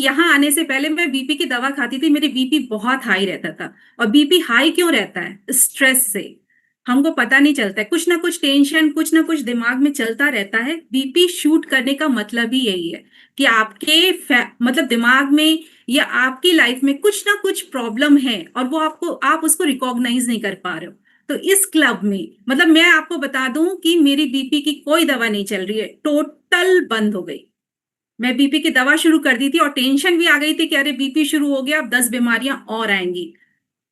यहाँ आने से पहले मैं बीपी की दवा खाती थी, मेरी बीपी बहुत हाई रहता था। और बीपी हाई क्यों रहता है? स्ट्रेस से। हमको पता नहीं चलता है, कुछ ना कुछ टेंशन, कुछ ना कुछ दिमाग में चलता रहता है। बीपी शूट करने का मतलब ही यही है कि आपके मतलब दिमाग में या आपकी लाइफ में कुछ ना कुछ प्रॉब्लम है और वो आप उसको रिकॉग्नाइज नहीं कर पा रहे हो। तो इस क्लब में मतलब मैं आपको बता दूं कि मेरी बीपी की कोई दवा नहीं चल रही है, टोटल बंद हो गई। मैं बीपी की दवा शुरू कर दी थी और टेंशन भी आ गई थी कि अरे बीपी शुरू हो गया, अब 10 बीमारियां और आएंगी।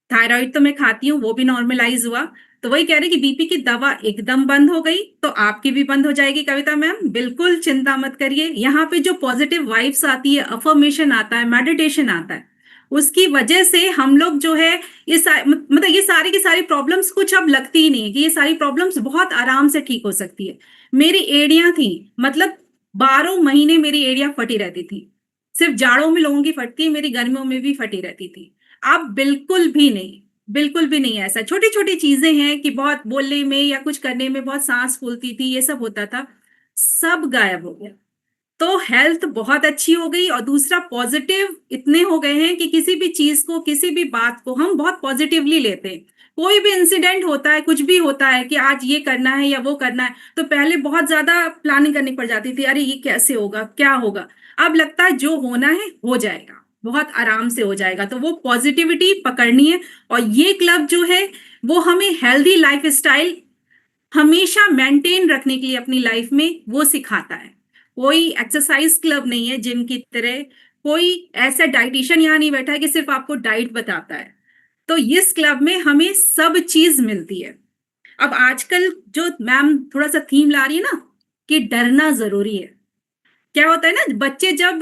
थायराइड तो मैं खाती हूँ, वो भी नॉर्मलाइज हुआ। तो वही कह रहे कि बीपी की दवा एकदम बंद हो गई, तो आपकी भी बंद हो जाएगी कविता मैम, बिल्कुल चिंता मत करिए। यहाँ पे जो पॉजिटिव वाइब्स आती है, अफर्मेशन आता है, मेडिटेशन आता है, उसकी वजह से हम लोग जो है मतलब ये सारी की सारी प्रॉब्लम्स कुछ अब लगती ही नहीं है कि ये सारी प्रॉब्लम्स बहुत आराम से ठीक हो सकती है। मेरी एड़ियां थी, मतलब 12 महीने मेरी एड़ियां फटी रहती थी। सिर्फ जाड़ों में लोगों की फटती है, मेरी गर्मियों में भी फटी रहती थी। अब बिल्कुल भी नहीं, बिल्कुल भी नहीं। ऐसा छोटी छोटी चीजें हैं कि बहुत बोलने में या कुछ करने में बहुत सांस फूलती थी, ये सब होता था, सब गायब हो गया। तो हेल्थ बहुत अच्छी हो गई। और दूसरा, पॉजिटिव इतने हो गए हैं कि किसी भी चीज को, किसी भी बात को हम बहुत पॉजिटिवली लेते हैं। कोई भी इंसिडेंट होता है, कुछ भी होता है कि आज ये करना है या वो करना है, तो पहले बहुत ज्यादा प्लानिंग करनी पड़ जाती थी, अरे ये कैसे होगा, क्या होगा। अब लगता है जो होना है हो जाएगा, बहुत आराम से हो जाएगा। तो वो पॉजिटिविटी पकड़नी है। और ये क्लब जो है वो हमें हेल्दी लाइफ स्टाइल हमेशा मेंटेन रखने के लिए अपनी लाइफ में वो सिखाता है। कोई एक्सरसाइज क्लब नहीं है जिम की तरह। कोई ऐसा डाइटिशियन यहाँ नहीं बैठा है कि सिर्फ आपको डाइट बताता है। तो इस क्लब में हमें सब चीज मिलती है। अब आजकल जो मैम थोड़ा सा थीम ला रही है ना कि डरना जरूरी है। क्या होता है ना, बच्चे जब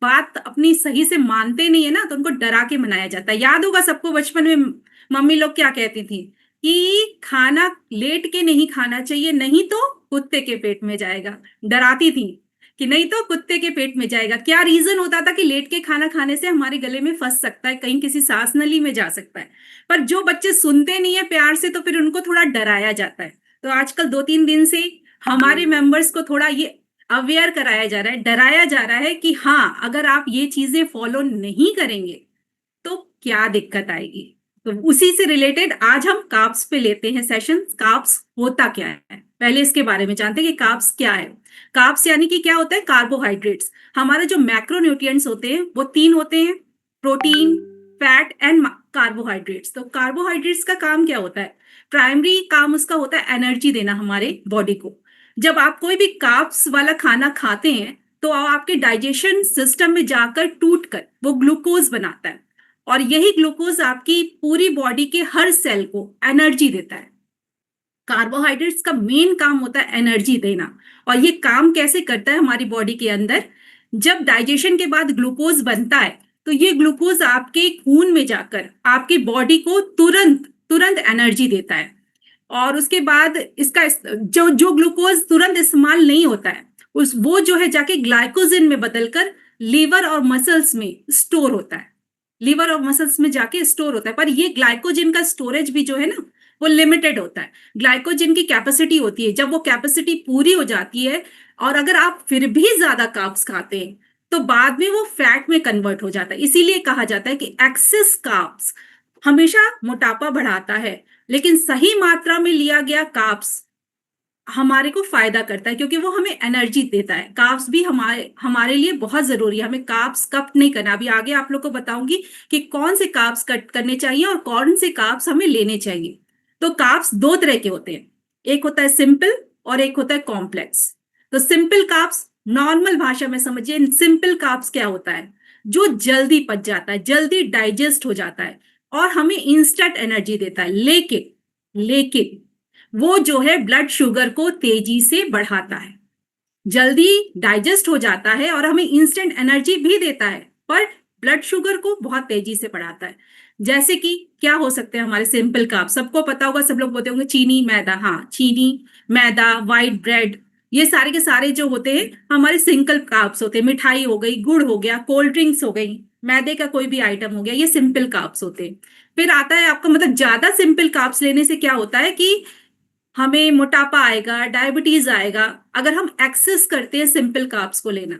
बात अपनी सही से मानते नहीं है ना, तो उनको डरा के मनाया जाता है। याद होगा सबको बचपन में मम्मी लोग क्या कहती थी कि खाना लेट के नहीं खाना चाहिए, नहीं तो कुत्ते के पेट में जाएगा। डराती थी कि नहीं तो कुत्ते के पेट में जाएगा। क्या रीजन होता था कि लेट के खाना खाने से हमारे गले में फंस सकता है, कहीं किसी सांस नली में जा सकता है। पर जो बच्चे सुनते नहीं है प्यार से, तो फिर उनको थोड़ा डराया जाता है। तो आजकल 2-3 दिन से हमारे मेंबर्स को थोड़ा ये अवेयर कराया जा रहा है, डराया जा रहा है कि हाँ, अगर आप ये चीजें फॉलो नहीं करेंगे तो क्या दिक्कत आएगी। तो उसी से रिलेटेड आज हम कार्ब्स पे लेते हैं सेशन। कार्ब्स होता क्या है, पहले इसके बारे में जानते हैं कि कार्ब्स क्या है। कार्ब्स यानी कि क्या होता है? कार्बोहाइड्रेट्स। हमारे जो मैक्रोन्यूट्रिएंट्स होते हैं वो 3 होते हैं, प्रोटीन, फैट एंड कार्बोहाइड्रेट्स। तो कार्बोहाइड्रेट्स का काम क्या होता है? प्राइमरी काम उसका होता है एनर्जी देना हमारे बॉडी को। जब आप कोई भी कार्ब्स वाला खाना खाते हैं तो आपके डाइजेशन सिस्टम में जाकर टूट कर वो ग्लूकोज बनाता है। और यही ग्लूकोज आपकी पूरी बॉडी के हर सेल को एनर्जी देता है। कार्बोहाइड्रेट्स का मेन काम होता है एनर्जी देना। और ये काम कैसे करता है हमारी बॉडी के अंदर? जब डाइजेशन के बाद ग्लूकोज बनता है तो ये ग्लूकोज आपके खून में जाकर आपकी बॉडी को तुरंत तुरंत एनर्जी देता है। और उसके बाद इसका जो जो ग्लूकोज तुरंत इस्तेमाल नहीं होता है, उस वो जो है जाके ग्लाइकोजन में बदलकर लीवर और मसल्स में स्टोर होता है। लीवर और मसल्स में जाके स्टोर होता है। पर ये ग्लाइकोजन का स्टोरेज भी जो है ना, वो लिमिटेड होता है। ग्लाइकोजन की कैपेसिटी होती है, जब वो कैपेसिटी पूरी हो जाती है और अगर आप फिर भी ज्यादा कार्ब्स खाते हैं तो बाद में वो फैट में कन्वर्ट हो जाता है। इसीलिए कहा जाता है कि एक्सेस कार्ब्स हमेशा मोटापा बढ़ाता है, लेकिन सही मात्रा में लिया गया कार्ब्स हमारे को फायदा करता है क्योंकि वो हमें एनर्जी देता है। कार्ब्स भी हमारे हमारे लिए बहुत जरूरी है। हमें कार्ब्स कट नहीं करना। अभी आगे आप लोग को बताऊंगी कि कौन से कार्ब्स कट करने चाहिए और कौन से कार्ब्स हमें लेने चाहिए। तो कार्ब्स 2 तरह के होते हैं, एक होता है सिंपल और एक होता है कॉम्प्लेक्स। तो सिंपल कार्ब्स, नॉर्मल भाषा में समझिए, सिंपल कार्ब्स क्या होता है? जो जल्दी पच जाता है, जल्दी डाइजेस्ट हो जाता है और हमें इंस्टेंट एनर्जी देता है। लेकिन वो जो है ब्लड शुगर को तेजी से बढ़ाता है। जल्दी डाइजेस्ट हो जाता है और हमें इंस्टेंट एनर्जी भी देता है, पर ब्लड शुगर को बहुत तेजी से बढ़ाता है। जैसे कि क्या हो सकते हैं हमारे सिंपल कार्ब? सबको पता होगा, सब लोग बोलते होंगे चीनी मैदा। हाँ, चीनी मैदा, व्हाइट ब्रेड, ये सारे के सारे जो होते हैं हमारे सिंपल कार्ब्स होते हैं। मिठाई हो गई, गुड़ हो गया, कोल्ड ड्रिंक्स हो गई, मैदे का कोई भी आइटम हो गया, ये सिंपल कार्ब्स होते हैं। फिर आता है आपका मतलब ज्यादा सिंपल कार्ब्स लेने से क्या होता है कि हमें मोटापा आएगा, डायबिटीज आएगा, अगर हम एक्सेस करते हैं सिंपल कार्ब्स को लेना।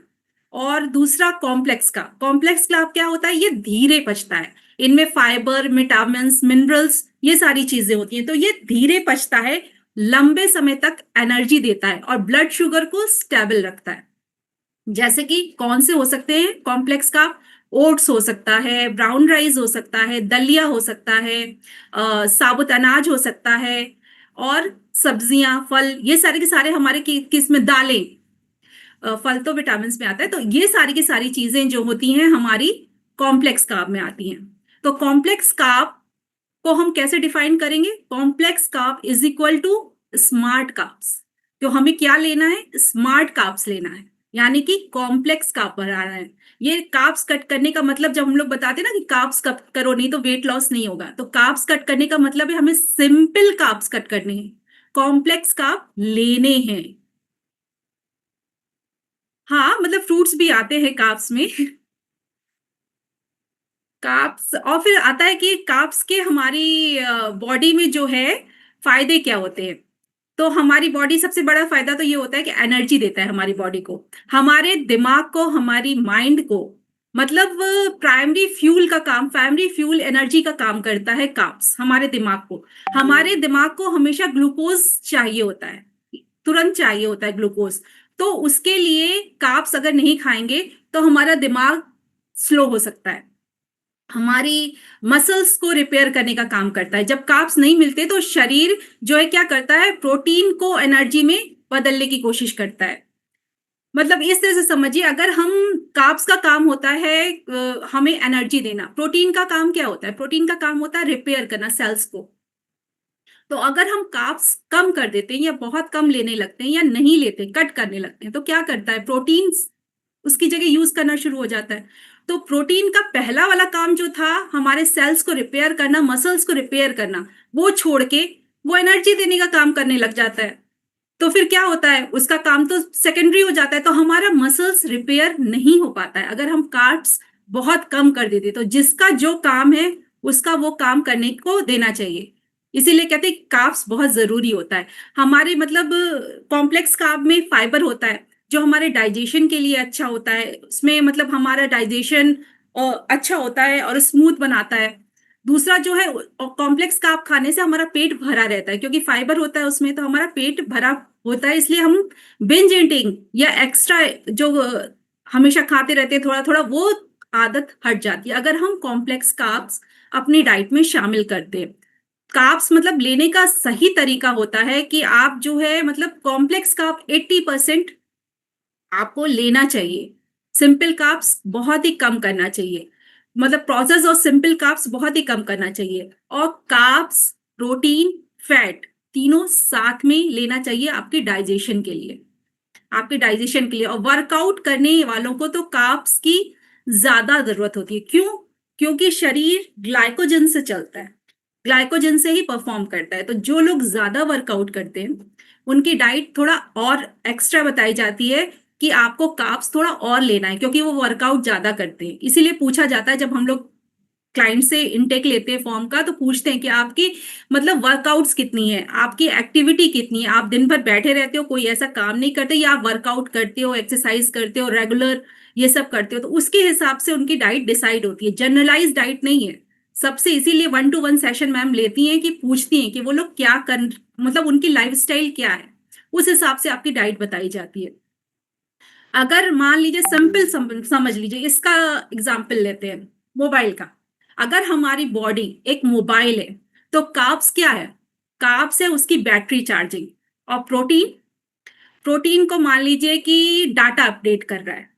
और दूसरा कॉम्प्लेक्स कार्ब क्या होता है, ये धीरे पचता है। इनमें फाइबर, विटामिन्स, मिनरल्स, ये सारी चीजें होती हैं, तो ये धीरे पचता है, लंबे समय तक एनर्जी देता है और ब्लड शुगर को स्टेबल रखता है। जैसे कि कौन से हो सकते हैं कॉम्प्लेक्स कार्ब? ओट्स हो सकता है, ब्राउन राइस हो सकता है, दलिया हो सकता है, साबुत अनाज हो सकता है, और सब्जियां, फल, ये सारे के सारे हमारे किस में, दालें, फल तो विटामिन में आता है, तो ये सारी की सारी चीजें जो होती हैं हमारी कॉम्प्लेक्स कार्ब में आती हैं। तो कॉम्प्लेक्स कार्ब को हम कैसे डिफाइन करेंगे? Complex carb is equal to smart carbs. तो हमें क्या लेना है? स्मार्ट कार्ब्स लेना है, यानी कि कॉम्प्लेक्स कार्ब बढ़ाना है। ये कार्ब्स कट करने का मतलब, जब हम लोग बताते हैं ना कि कार्ब्स कट करो नहीं तो वेट लॉस नहीं होगा, तो कार्ब्स कट करने का मतलब है हमें सिंपल कार्ब्स कट करने हैं, कॉम्प्लेक्स कार्ब लेने हैं। हाँ, मतलब फ्रूट्स भी आते हैं कार्ब्स में। कार्ब्स, और फिर आता है कि कार्ब्स के हमारी बॉडी में जो है फायदे क्या होते हैं। तो हमारी बॉडी, सबसे बड़ा फायदा तो ये होता है कि एनर्जी देता है हमारी बॉडी को, हमारे दिमाग को, हमारी माइंड को, मतलब प्राइमरी फ्यूल एनर्जी का काम करता है कार्ब्स हमारे दिमाग को। हमारे दिमाग को हमेशा ग्लूकोज चाहिए होता है, तुरंत चाहिए होता है ग्लूकोज। तो उसके लिए कार्ब्स अगर नहीं खाएंगे तो हमारा दिमाग स्लो हो सकता है, हमारी मसल्स को रिपेयर करने का काम करता है। जब कार्ब्स नहीं मिलते तो शरीर जो है क्या करता है, प्रोटीन को एनर्जी में बदलने की कोशिश करता है। मतलब इस तरह से समझिए, अगर हम, कार्ब्स का काम होता है हमें एनर्जी देना, प्रोटीन का काम क्या होता है? प्रोटीन का काम होता है रिपेयर करना सेल्स को। तो अगर हम कार्ब्स कम कर देते हैं या बहुत कम लेने लगते हैं या नहीं लेते, कट करने लगते हैं, तो क्या करता है, प्रोटीन उसकी जगह यूज करना शुरू हो जाता है। तो प्रोटीन का पहला वाला काम जो था हमारे सेल्स को रिपेयर करना, मसल्स को रिपेयर करना, वो छोड़ के वो एनर्जी देने का काम करने लग जाता है। तो फिर क्या होता है, उसका काम तो सेकेंडरी हो जाता है, तो हमारा मसल्स रिपेयर नहीं हो पाता है अगर हम कार्ब्स बहुत कम कर देते। तो जिसका जो काम है उसका वो काम करने को देना चाहिए। इसीलिए कहते हैं कार्ब्स बहुत जरूरी होता है हमारे, मतलब कॉम्प्लेक्स कार्ब में फाइबर होता है जो हमारे डाइजेशन के लिए अच्छा होता है, उसमें मतलब हमारा डाइजेशन अच्छा होता है और स्मूथ बनाता है। दूसरा जो है, कॉम्प्लेक्स कार्ब खाने से हमारा पेट भरा रहता है, क्योंकि फाइबर होता है उसमें, तो हमारा पेट भरा होता है, इसलिए हम बिंज ईटिंग या एक्स्ट्रा जो हमेशा खाते रहते हैं थोड़ा थोड़ा, वो आदत हट जाती है अगर हम कॉम्प्लेक्स कार्ब्स अपनी डाइट में शामिल करते हैं। कार्ब्स मतलब लेने का सही तरीका होता है कि आप जो है, मतलब कॉम्प्लेक्स कार्ब 80% आपको लेना चाहिए, सिंपल कार्ब्स बहुत ही कम करना चाहिए, मतलब प्रोसेस और सिंपल कार्ब्स बहुत ही कम करना चाहिए। और कार्ब्स, प्रोटीन, फैट, तीनों साथ में लेना चाहिए आपके डाइजेशन के लिए, आपके डाइजेशन के लिए। और वर्कआउट करने वालों को तो कार्ब्स की ज्यादा जरूरत होती है। क्यों? क्योंकि शरीर ग्लाइकोजन से चलता है, ग्लाइकोजन से ही परफॉर्म करता है। तो जो लोग ज्यादा वर्कआउट करते हैं उनकी डाइट थोड़ा और एक्स्ट्रा बताई जाती है कि आपको कार्ब्स थोड़ा और लेना है, क्योंकि वो वर्कआउट ज्यादा करते हैं। इसीलिए पूछा जाता है, जब हम लोग क्लाइंट से इनटेक लेते हैं फॉर्म का, तो पूछते हैं कि आपकी, मतलब वर्कआउट्स कितनी है, आपकी एक्टिविटी कितनी है, आप दिन भर बैठे रहते हो, कोई ऐसा काम नहीं करते, या आप वर्कआउट करते हो, एक्सरसाइज करते हो रेगुलर, ये सब करते हो। तो उसके हिसाब से उनकी डाइट डिसाइड होती है, जनरलाइज डाइट नहीं है सबसे। इसीलिए 1-to-1 सेशन मैम लेती हैं कि पूछती हैं कि वो लोग क्या कर, मतलब उनकी लाइफस्टाइल क्या है, उस हिसाब से आपकी डाइट बताई जाती है। अगर मान लीजिए, सिंपल समझ लीजिए, इसका एग्जाम्पल लेते हैं मोबाइल का। अगर हमारी बॉडी एक मोबाइल है तो कार्ब्स क्या है? कार्ब्स है उसकी बैटरी चार्जिंग। और प्रोटीन, प्रोटीन को मान लीजिए कि डाटा अपडेट कर रहा है,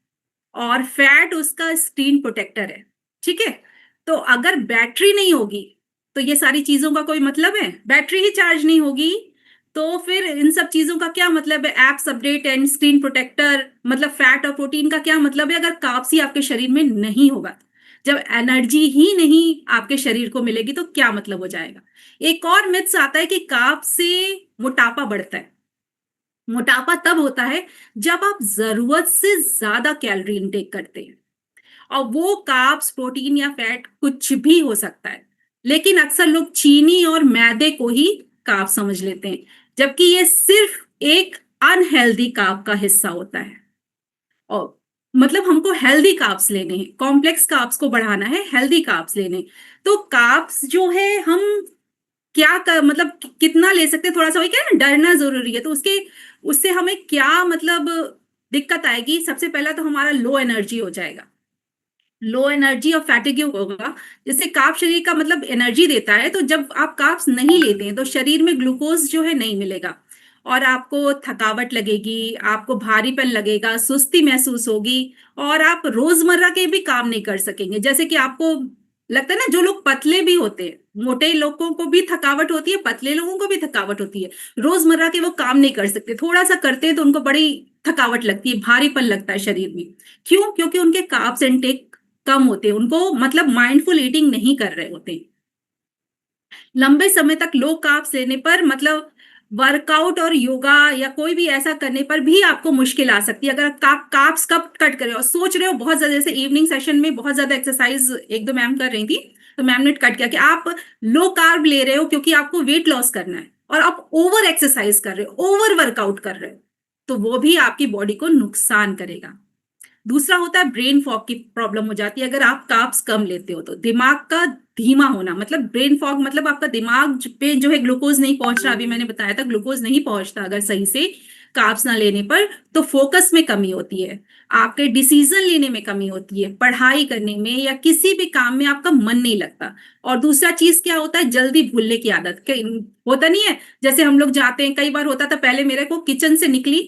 और फैट उसका स्क्रीन प्रोटेक्टर है। ठीक है, तो अगर बैटरी नहीं होगी तो ये सारी चीजों का कोई मतलब है? बैटरी ही चार्ज नहीं होगी तो फिर इन सब चीजों का क्या मतलब है? Apps update and screen protector, मतलब फैट और प्रोटीन का क्या मतलब है अगर कार्ब्स ही आपके शरीर में नहीं होगा? जब एनर्जी ही नहीं आपके शरीर को मिलेगी तो क्या मतलब हो जाएगा? एक और मिथ्स आता है कि कार्ब से मोटापा बढ़ता है। मोटापा तब होता है जब आप जरूरत से ज्यादा कैलोरी इनटेक करते हैं, और वो कार्ब्स, प्रोटीन या फैट कुछ भी हो सकता है। लेकिन अक्सर लोग चीनी और मैदे को ही कार्ब समझ लेते हैं, जबकि ये सिर्फ एक अनहेल्दी कार्ब का हिस्सा होता है। और मतलब हमको हेल्दी कार्ब्स लेने हैं, कॉम्प्लेक्स कार्ब्स को बढ़ाना है, हेल्दी कार्ब्स लेने। तो कार्ब्स जो है हम क्या कर मतलब कितना ले सकते हैं, थोड़ा सा वही क्या है ना, डरना जरूरी है। तो उसके उससे हमें क्या मतलब दिक्कत आएगी, सबसे पहला तो हमारा लो एनर्जी हो जाएगा, लो एनर्जी और फैटिग्यू होगा। जैसे कार्ब शरीर का मतलब एनर्जी देता है, तो जब आप कार्ब्स नहीं लेते हैं तो शरीर में ग्लूकोज जो है नहीं मिलेगा, और आपको थकावट लगेगी, आपको भारीपन लगेगा, सुस्ती महसूस होगी, और आप रोजमर्रा के भी काम नहीं कर सकेंगे। जैसे कि आपको लगता है ना, जो लोग पतले भी होते हैं, मोटे लोगों को भी थकावट होती है, पतले लोगों को भी थकावट होती है, रोजमर्रा के वो काम नहीं कर सकते, थोड़ा सा करते हैं तो उनको बड़ी थकावट लगती है, भारीपन लगता है शरीर में। क्यों? क्योंकि उनके कार्ब्स इनटेक कम होते हैं, उनको मतलब माइंडफुल ईटिंग नहीं कर रहे होते। लंबे समय तक लो कार्ब्स लेने पर मतलब वर्कआउट और योगा या कोई भी ऐसा करने पर भी आपको मुश्किल आ सकती है। अगर कार्ब्स कब कट करे और सोच रहे हो बहुत ज्यादा, जैसे इवनिंग सेशन में बहुत ज्यादा एक्सरसाइज एक दो मैम कर रही थी, तो मैम ने कट किया कि आप लो कार्ब ले रहे हो क्योंकि आपको वेट लॉस करना है, और आप ओवर एक्सरसाइज कर रहे हो, ओवर वर्कआउट कर रहे हो, तो वो भी आपकी बॉडी को नुकसान करेगा। दूसरा होता है ब्रेन फॉग की प्रॉब्लम हो जाती है अगर आप कार्ब्स कम लेते हो तो। दिमाग का धीमा होना, मतलब ब्रेन फॉग मतलब आपका दिमाग पे जो है ग्लूकोज नहीं पहुंच रहा, अभी मैंने बताया था ग्लूकोज नहीं पहुंचता अगर सही से कार्ब्स ना लेने पर, तो फोकस में कमी होती है, आपके डिसीजन लेने में कमी होती है, पढ़ाई करने में या किसी भी काम में आपका मन नहीं लगता। और दूसरा चीज क्या होता है, जल्दी भूलने की आदत होता नहीं है। जैसे हम लोग जाते हैं, कई बार होता था पहले मेरे को, किचन से निकली,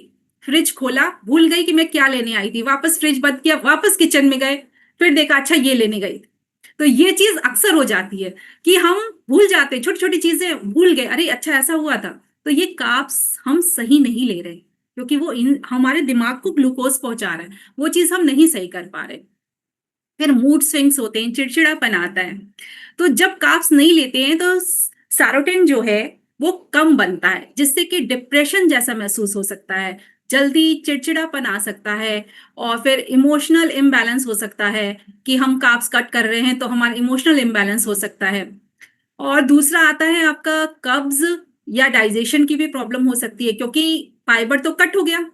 फ्रिज खोला, भूल गई कि मैं क्या लेने आई थी, वापस फ्रिज बंद किया, वापस किचन में गए, फिर देखा अच्छा ये लेने गई। तो ये चीज अक्सर हो जाती है कि हम भूल जाते हैं, छोटी छोटी चीजें भूल गए, अरे अच्छा ऐसा हुआ था। तो ये कार्ब्स हम सही नहीं ले रहे, क्योंकि वो हमारे दिमाग को ग्लूकोज पहुंचा रहा है, वो चीज हम नहीं सही कर पा रहे। फिर मूड स्विंग्स होते हैं, चिड़चिड़ापन आता है। तो जब कार्ब्स नहीं लेते हैं तो सेरोटोनिन जो है वो कम बनता है, जिससे कि डिप्रेशन जैसा महसूस हो सकता है, जल्दी चिड़चिड़ापन आ सकता है, और फिर इमोशनल इम्बैलेंस हो सकता है कि हम कार्ब्स कट कर रहे हैं तो हमारा इमोशनल इम्बैलेंस हो सकता है। और दूसरा आता है आपका कब्ज या डाइजेशन की भी प्रॉब्लम हो सकती है, क्योंकि फाइबर तो कट हो गया।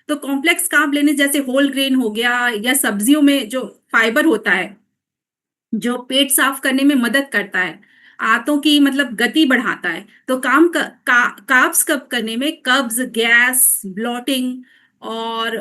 तो कॉम्प्लेक्स कार्ब लेने, जैसे होल ग्रेन हो गया या सब्जियों में जो फाइबर होता है, जो पेट साफ करने में मदद करता है, आंतों की मतलब गति बढ़ाता है, तो कार्ब्स कब करने में कब्ज, गैस, ब्लॉटिंग और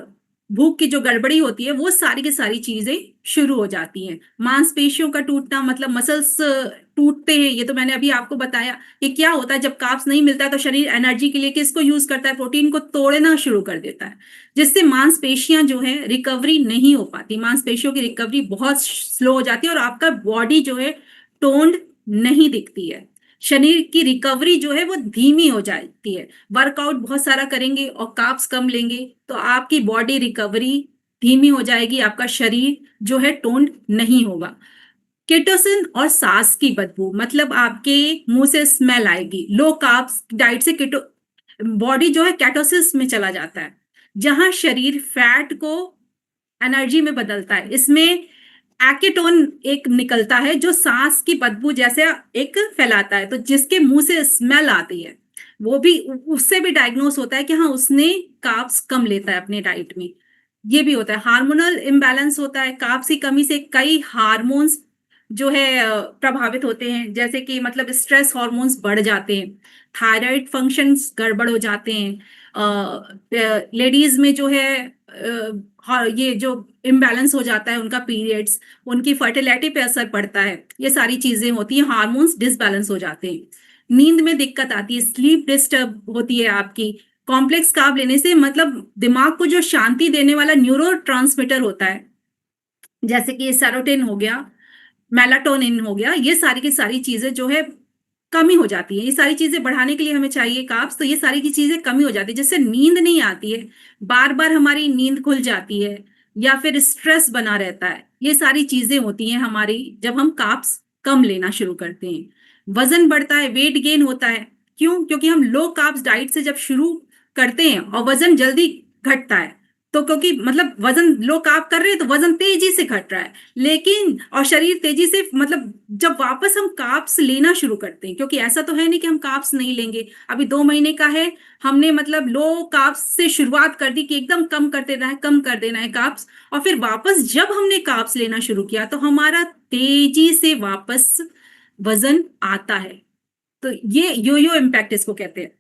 भूख की जो गड़बड़ी होती है, वो सारी की सारी चीजें शुरू हो जाती हैं। मांसपेशियों का टूटना, मतलब मसल्स टूटते हैं, ये तो मैंने अभी आपको बताया कि क्या होता है जब कार्ब्स नहीं मिलता है, तो शरीर एनर्जी के लिए किसको यूज करता है, प्रोटीन को तोड़ना शुरू कर देता है, जिससे मांसपेशियां जो है रिकवरी नहीं हो पाती, मांसपेशियों की रिकवरी बहुत स्लो हो जाती है, और आपका बॉडी जो है टोन्ड नहीं दिखती है, शरीर की रिकवरी जो है वो धीमी हो जाती है। वर्कआउट बहुत सारा करेंगे और कार्ब्स कम लेंगे तो आपकी बॉडी रिकवरी धीमी हो जाएगी, आपका शरीर जो है टोन्ड नहीं होगा। केटोसिन और सांस की बदबू, मतलब आपके मुंह से स्मेल आएगी। लो कार्ब्स डाइट से केटो बॉडी जो है केटोसिस में चला जाता है, जहां शरीर फैट को एनर्जी में बदलता है। इसमें एकेटोन एक निकलता है जो सांस की बदबू जैसे एक फैलाता है, तो जिसके मुंह से स्मेल आती है, वो भी उससे भी डायग्नोस होता है कि हाँ उसने कार्ब्स कम लेता है अपने डाइट में। ये भी होता है। हार्मोनल इम्बैलेंस होता है, कार्ब्स की कमी से कई हार्मोन्स जो है प्रभावित होते हैं, जैसे कि मतलब स्ट्रेस हार्मोन्स बढ़ जाते हैं, थायराइड फंक्शंस गड़बड़ हो जाते हैं, लेडीज में जो है ये जो इम्बैलेंस हो जाता है उनका पीरियड्स, उनकी फर्टिलिटी पे असर पड़ता है, ये सारी चीजें होती हैं, हार्मोन्स डिसबैलेंस हो जाते हैं, नींद में दिक्कत आती है, स्लीप डिस्टर्ब होती है आपकी। कॉम्प्लेक्स कार्ब लेने से मतलब दिमाग को जो शांति देने वाला न्यूरो ट्रांसमीटर होता है, जैसे कि सेरोटोनिन हो गया, मेलाटोनिन हो गया, ये सारी की सारी चीजें जो है कमी हो जाती है। ये सारी चीजें बढ़ाने के लिए हमें चाहिए कार्ब्स, तो ये सारी की चीजें कमी हो जाती है, जिससे नींद नहीं आती है, बार बार हमारी नींद खुल जाती है, या फिर स्ट्रेस बना रहता है। ये सारी चीजें होती हैं हमारी जब हम कार्ब्स कम लेना शुरू करते हैं। वजन बढ़ता है, वेट गेन होता है। क्यों? क्योंकि हम लो कार्ब्स डाइट से जब शुरू करते हैं और वजन जल्दी घटता है, तो क्योंकि मतलब वजन लो कार्ब कर रहे हैं तो वजन तेजी से घट रहा है, लेकिन और शरीर तेजी से मतलब जब वापस हम कार्ब्स लेना शुरू करते हैं, क्योंकि ऐसा तो है नहीं कि हम कार्ब्स नहीं लेंगे, अभी 2 महीने का है, हमने मतलब लो कार्ब्स से शुरुआत कर दी कि एकदम कम कर देना है, कम कर देना है कार्ब्स, और फिर वापस जब हमने कार्ब्स लेना शुरू किया तो हमारा तेजी से वापस वजन आता है। तो ये यो यो इम्पैक्ट इसको कहते हैं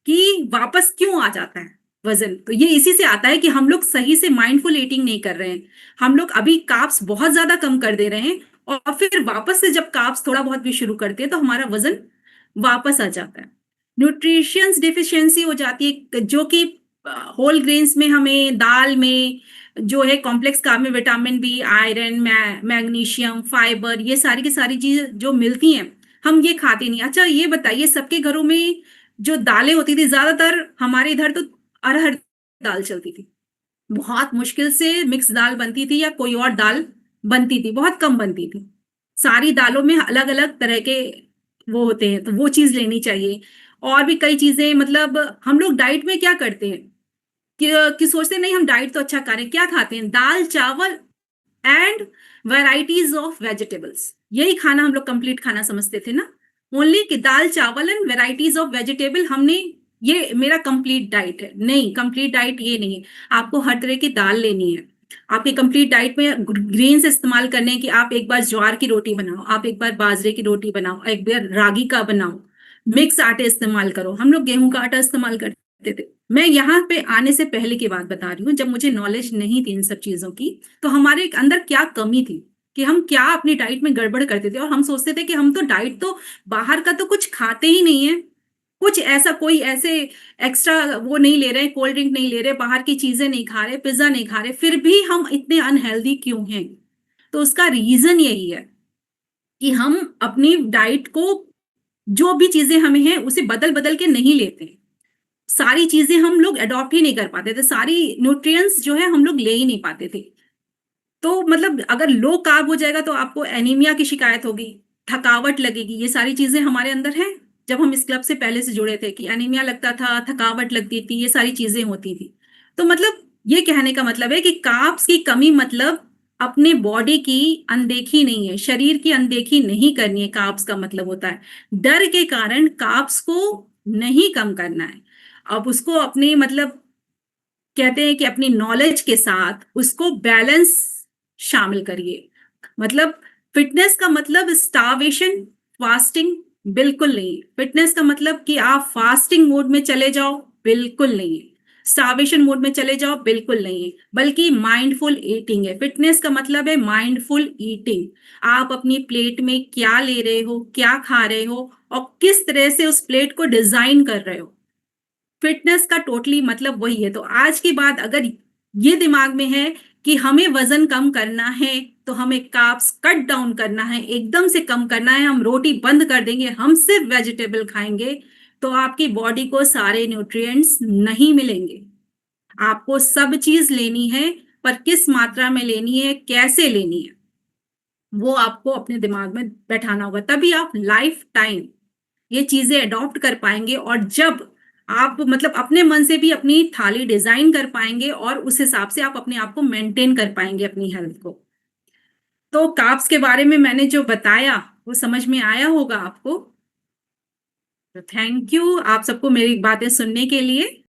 कि वापस क्यों आ जाता है वजन। तो ये इसी से आता है कि हम लोग सही से माइंडफुल ईटिंग नहीं कर रहे हैं, हम लोग अभी कार्ब्स बहुत ज्यादा कम कर दे रहे हैं, और फिर वापस से जब कार्ब्स थोड़ा बहुत भी शुरू करते हैं तो हमारा वजन वापस आ जाता है। न्यूट्रिशंस डिफिशियंसी हो जाती है, जो कि होल ग्रेन्स में हमें दाल में जो है कॉम्प्लेक्स कार्ब में vitamin B, iron, magnesium, fibre, ये सारी की सारी चीजें जो मिलती हैं, हम ये खाते नहीं। अच्छा ये बताइए, सबके घरों में जो दालें होती थी, ज्यादातर हमारे इधर तो अरहर दाल चलती थी, बहुत मुश्किल से मिक्स दाल बनती थी या कोई और दाल बनती थी, बहुत कम बनती थी। सारी दालों में अलग अलग तरह के वो होते हैं, तो वो चीज लेनी चाहिए। और भी कई चीजें, मतलब हम लोग डाइट में क्या करते हैं कि सोचते नहीं हम डाइट तो अच्छा करें, क्या खाते हैं, दाल चावल एंड वैराइटीज ऑफ वेजिटेबल्स, यही खाना हम लोग कंप्लीट खाना समझते थे ना, ओनली कि दाल चावल एंड वैराइटीज ऑफ वेजिटेबल, हमने ये मेरा कंप्लीट डाइट है। नहीं, कंप्लीट डाइट ये नहीं है, आपको हर तरह की दाल लेनी है। आपकी कंप्लीट डाइट में ग्रेन्स इस्तेमाल करने हैं कि आप एक बार ज्वार की रोटी बनाओ, आप एक बार बाजरे की रोटी बनाओ, एक बार रागी का बनाओ, मिक्स आटे इस्तेमाल करो। हम लोग गेहूं का आटा इस्तेमाल करते थे। मैं यहाँ पे आने से पहले की बात बता रही हूँ, जब मुझे नॉलेज नहीं थी इन सब चीजों की, तो हमारे अंदर क्या कमी थी कि हम क्या अपनी डाइट में गड़बड़ करते थे, और हम सोचते थे कि हम तो डाइट तो बाहर का तो कुछ खाते ही नहीं है, कुछ ऐसा कोई ऐसे एक्स्ट्रा वो नहीं ले रहे, कोल्ड ड्रिंक नहीं ले रहे, बाहर की चीजें नहीं खा रहे, पिज्जा नहीं खा रहे, फिर भी हम इतने अनहेल्दी क्यों हैं। तो उसका रीजन यही है कि हम अपनी डाइट को, जो भी चीजें हमें हैं उसे बदल बदल के नहीं लेते, सारी चीजें हम लोग अडॉप्ट ही नहीं कर पाते थे, सारी न्यूट्रिएंट्स जो है हम लोग ले ही नहीं पाते थे। तो मतलब अगर लो कार्ब हो जाएगा तो आपको एनीमिया की शिकायत होगी, थकावट लगेगी, ये सारी चीजें हमारे अंदर हैं। जब हम इस क्लब से पहले से जुड़े थे कि एनीमिया लगता था, थकावट लगती थी, ये सारी चीजें होती थी। तो मतलब ये कहने का मतलब है कि कार्ब्स की कमी मतलब अपने बॉडी की अनदेखी नहीं है, शरीर की अनदेखी नहीं करनी है, कार्ब्स का मतलब होता है डर के कारण कार्ब्स को नहीं कम करना है। अब उसको अपने मतलब कहते हैं कि अपनी नॉलेज के साथ उसको बैलेंस शामिल करिए। मतलब फिटनेस का मतलब स्टार्वेशन, फास्टिंग बिल्कुल नहीं। फिटनेस का मतलब कि आप फास्टिंग मोड में चले जाओ, बिल्कुल नहीं है। स्टार्वेशन मोड में चले जाओ, बिल्कुल नहीं है, बल्कि माइंडफुल ईटिंग है। फिटनेस का मतलब है माइंडफुल ईटिंग। आप अपनी प्लेट में क्या ले रहे हो, क्या खा रहे हो, और किस तरह से उस प्लेट को डिजाइन कर रहे हो। फिटनेस का टोटली मतलब वही है। तो आज के बाद अगर ये दिमाग में है कि हमें वजन कम करना है, तो हमें कार्ब्स कट डाउन करना है, एकदम से कम करना है, हम रोटी बंद कर देंगे, हम सिर्फ वेजिटेबल खाएंगे, तो आपकी बॉडी को सारे न्यूट्रिएंट्स नहीं मिलेंगे। आपको सब चीज लेनी है, पर किस मात्रा में लेनी है, कैसे लेनी है, वो आपको अपने दिमाग में बैठाना होगा, तभी आप लाइफ टाइम ये चीजें अडॉप्ट कर पाएंगे। और जब आप मतलब अपने मन से भी अपनी थाली डिजाइन कर पाएंगे, और उस हिसाब से आप अपने आप को मेंटेन कर पाएंगे, अपनी हेल्थ को। तो कार्ब्स के बारे में मैंने जो बताया वो समझ में आया होगा आपको। तो थैंक यू आप सबको मेरी बातें सुनने के लिए।